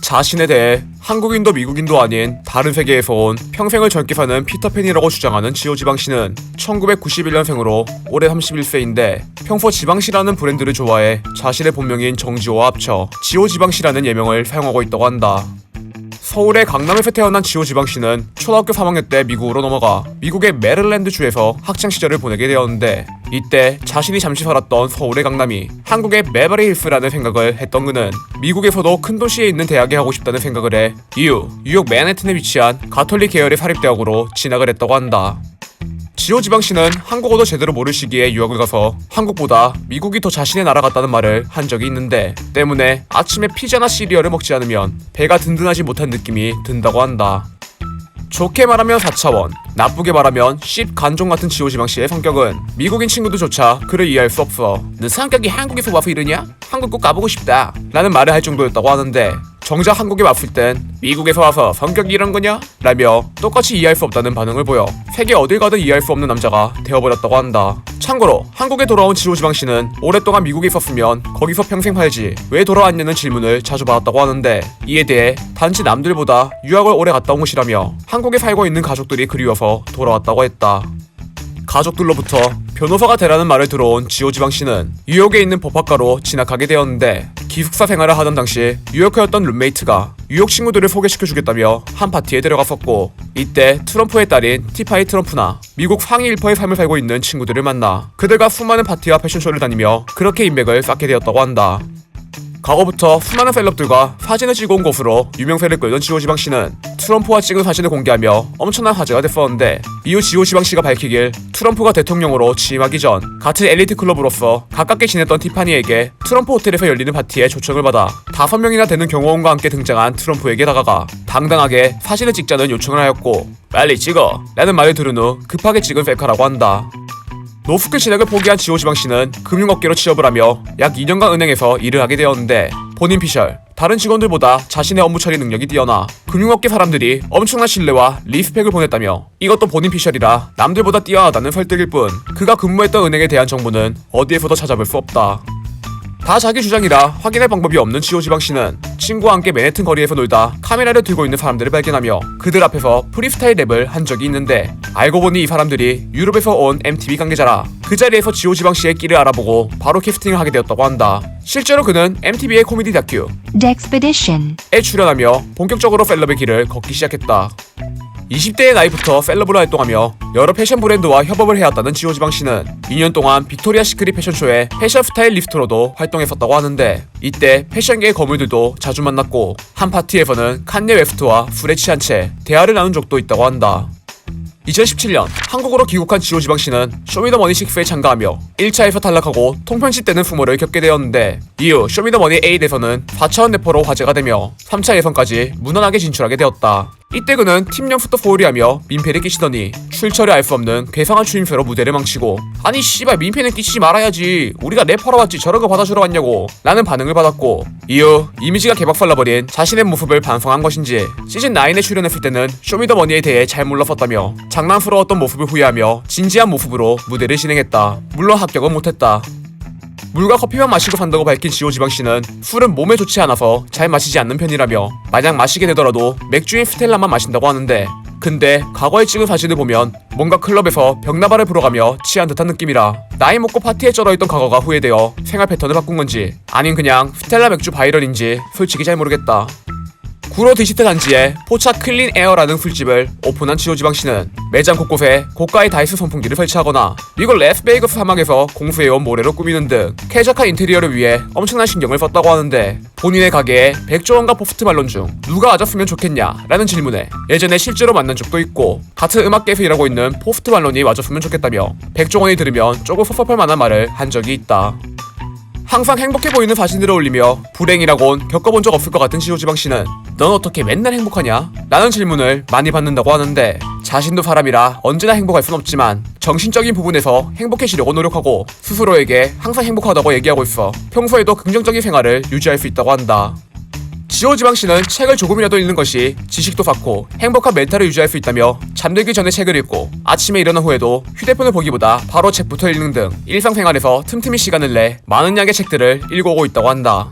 자신에 대해 한국인도 미국인도 아닌 다른 세계에서 온 평생을 젊게 사는 피터팬이라고 주장하는 지오 지방씨는 1991년생으로 올해 31세인데 평소 지방씨라는 브랜드를 좋아해 자신의 본명인 정지호와 합쳐 지오 지방씨라는 예명을 사용하고 있다고 한다. 서울의 강남에서 태어난 지오 지방씨는 초등학교 3학년 때 미국으로 넘어가 미국의 메릴랜드주에서 학창시절을 보내게 되었는데 이때 자신이 잠시 살았던 서울의 강남이 한국의 베버리 힐스라는 생각을 했던 그는 미국에서도 큰 도시에 있는 대학에 하고 싶다는 생각을 해 이후 뉴욕 맨해튼에 위치한 가톨릭 계열의 사립대학으로 진학을 했다고 한다. 지오 지방씨는 한국어도 제대로 모를 시기에 유학을 가서 한국보다 미국이 더 자신의 나라 같다는 말을 한 적이 있는데 때문에 아침에 피자나 시리얼을 먹지 않으면 배가 든든하지 못한 느낌이 든다고 한다. 좋게 말하면 4차원, 나쁘게 말하면 씹간종 같은 지오 지방씨의 성격은 미국인 친구들조차 그를 이해할 수 없어. 너 성격이 한국에서 와서 이러냐? 한국 꼭 가보고 싶다 라는 말을 할 정도였다고 하는데 정작 한국에 왔을 땐 미국에서 와서 성격이 이런 거냐? 라며 똑같이 이해할 수 없다는 반응을 보여 세계 어딜 가도 이해할 수 없는 남자가 되어버렸다고 한다. 참고로 한국에 돌아온 지오 지방씨는 오랫동안 미국에 있었으면 거기서 평생 살지 왜 돌아왔냐는 질문을 자주 받았다고 하는데 이에 대해 단지 남들보다 유학을 오래 갔다 온 것이라며 한국에 살고 있는 가족들이 그리워서 돌아왔다고 했다. 가족들로부터 변호사가 되라는 말을 들어온 지오 지방씨는 뉴욕에 있는 법학과로 진학하게 되었는데 기숙사 생활을 하던 당시 뉴요커였던 룸메이트가 뉴욕 친구들을 소개시켜주겠다며 한 파티에 데려갔었고 이때 트럼프의 딸인 티파이 트럼프나 미국 상위 1%의 삶을 살고 있는 친구들을 만나 그들과 수많은 파티와 패션쇼를 다니며 그렇게 인맥을 쌓게 되었다고 한다. 과거부터 수많은 셀럽들과 사진을 찍어 온 것으로 유명세를 끌던 지오 지방씨는 트럼프와 찍은 사진을 공개하며 엄청난 화제가 됐었는데 이후 지오 지방씨가 밝히길 트럼프가 대통령으로 취임하기 전 같은 엘리트 클럽으로서 가깝게 지냈던 티파니에게 트럼프 호텔에서 열리는 파티에 초청을 받아 5명이나 되는 경호원과 함께 등장한 트럼프에게 다가가 당당하게 사진을 찍자는 요청을 하였고 빨리 찍어 라는 말을 들은 후 급하게 찍은 셀카라고 한다. 노스쿨 진학을 포기한 지오 지방씨는 금융업계로 취업을 하며 약 2년간 은행에서 일을 하게 되었는데 본인 피셜, 다른 직원들보다 자신의 업무 처리 능력이 뛰어나 금융업계 사람들이 엄청난 신뢰와 리스펙을 보냈다며 이것도 본인 피셜이라 남들보다 뛰어나다는 설득일 뿐 그가 근무했던 은행에 대한 정보는 어디에서도 찾아볼 수 없다. 다 자기 주장이라 확인할 방법이 없는 지오 지방씨는 친구와 함께 맨해튼 거리에서 놀다 카메라를 들고 있는 사람들을 발견하며 그들 앞에서 프리스타일 랩을 한 적이 있는데 알고 보니 이 사람들이 유럽에서 온 MTV 관계자라 그 자리에서 지오 지방씨의 끼를 알아보고 바로 캐스팅을 하게 되었다고 한다. 실제로 그는 MTV의 코미디 다큐 D'Expedition에 출연하며 본격적으로 셀럽의 길을 걷기 시작했다. 20대의 나이부터 셀럽으로 활동하며 여러 패션 브랜드와 협업을 해왔다는 지오 지방씨는 2년 동안 빅토리아 시크릿 패션쇼의 패션 스타일리스트로도 활동했었다고 하는데 이때 패션계의 거물들도 자주 만났고 한 파티에서는 칸예 웨스트와 술에 취한 채 대화를 나눈 적도 있다고 한다. 2017년 한국으로 귀국한 지오 지방씨는 쇼미더머니 6에 참가하며 1차에서 탈락하고 통편집되는 수모를 겪게 되었는데 이후 쇼미더머니 8에서는 4차원 래퍼로 화제가 되며 3차 예선까지 무난하게 진출하게 되었다. 이때 그는 팀명부터 포홀이하며 민폐를 끼치더니 출처를 알 수 없는 괴상한 추임새로 무대를 망치고 아니 씨발 민폐는 끼치지 말아야지 우리가 랩하러 왔지 저런 거 받아주러 왔냐고 라는 반응을 받았고 이후 이미지가 개박살나버린 자신의 모습을 반성한 것인지 시즌9에 출연했을 때는 쇼미더머니에 대해 잘 몰랐었다며 장난스러웠던 모습을 후회하며 진지한 모습으로 무대를 진행했다. 물론 합격은 못했다. 물과 커피만 마시고 산다고 밝힌 지오 지방씨는 술은 몸에 좋지 않아서 잘 마시지 않는 편이라며 만약 마시게 되더라도 맥주인 스텔라만 마신다고 하는데 근데 과거에 찍은 사진을 보면 뭔가 클럽에서 벽나발을 불어가며 취한 듯한 느낌이라 나이 먹고 파티에 쩔어있던 과거가 후회되어 생활 패턴을 바꾼 건지 아닌 그냥 스텔라 맥주 바이럴인지 솔직히 잘 모르겠다. 구로 디지털 단지에 포차 클린 에어라는 술집을 오픈한 지오 지방씨는 매장 곳곳에 고가의 다이스 선풍기를 설치하거나 미국 레스베이거스 사막에서 공수해온 모래로 꾸미는 등 쾌적한 인테리어를 위해 엄청난 신경을 썼다고 하는데 본인의 가게에 백종원과 포스트 말론 중 누가 와줬으면 좋겠냐 라는 질문에 예전에 실제로 만난 적도 있고 같은 음악계에서 일하고 있는 포스트 말론이 와줬으면 좋겠다며 백종원이 들으면 조금 섭섭할 만한 말을 한 적이 있다. 항상 행복해 보이는 사진들을 올리며 불행이라곤 겪어본 적 없을 것 같은 지오 지방씨는 넌 어떻게 맨날 행복하냐? 라는 질문을 많이 받는다고 하는데 자신도 사람이라 언제나 행복할 순 없지만 정신적인 부분에서 행복해지려고 노력하고 스스로에게 항상 행복하다고 얘기하고 있어 평소에도 긍정적인 생활을 유지할 수 있다고 한다. 지오 지방씨는 책을 조금이라도 읽는 것이 지식도 쌓고 행복한 멘탈을 유지할 수 있다며 잠들기 전에 책을 읽고 아침에 일어난 후에도 휴대폰을 보기보다 바로 책부터 읽는 등 일상생활에서 틈틈이 시간을 내 많은 양의 책들을 읽어오고 있다고 한다.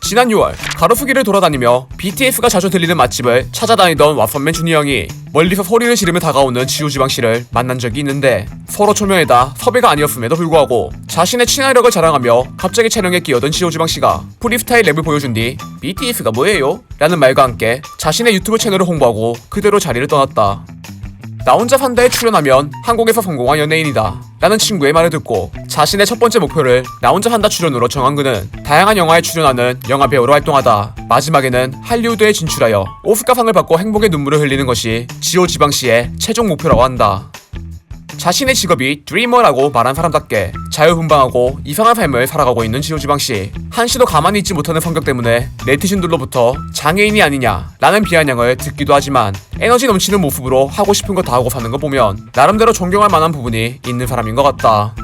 지난 6월 가로수길을 돌아다니며 BTS가 자주 들리는 맛집을 찾아다니던 왓펀맨 준이 형이 멀리서 소리를 지르며 다가오는 지오지방씨를 만난 적이 있는데 서로 초면에다 섭외가 아니었음에도 불구하고 자신의 친화력을 자랑하며 갑자기 촬영에 끼어든 지오지방씨가 프리스타일 랩을 보여준 뒤 BTS가 뭐예요? 라는 말과 함께 자신의 유튜브 채널을 홍보하고 그대로 자리를 떠났다. 나 혼자 산다에 출연하면 한국에서 성공한 연예인이다 라는 친구의 말을 듣고 자신의 첫 번째 목표를 나 혼자 산다 출연으로 정한 그는 다양한 영화에 출연하는 영화배우로 활동하다 마지막에는 할리우드에 진출하여 오스카상을 받고 행복의 눈물을 흘리는 것이 지오지방씨의 최종 목표라고 한다. 자신의 직업이 드리머라고 말한 사람답게 자유분방하고 이상한 삶을 살아가고 있는 지오지방씨. 한시도 가만히 있지 못하는 성격 때문에 네티즌들로부터 장애인이 아니냐 라는 비아냥을 듣기도 하지만 에너지 넘치는 모습으로 하고 싶은 거 다 하고 사는 거 보면 나름대로 존경할 만한 부분이 있는 사람인 것 같다.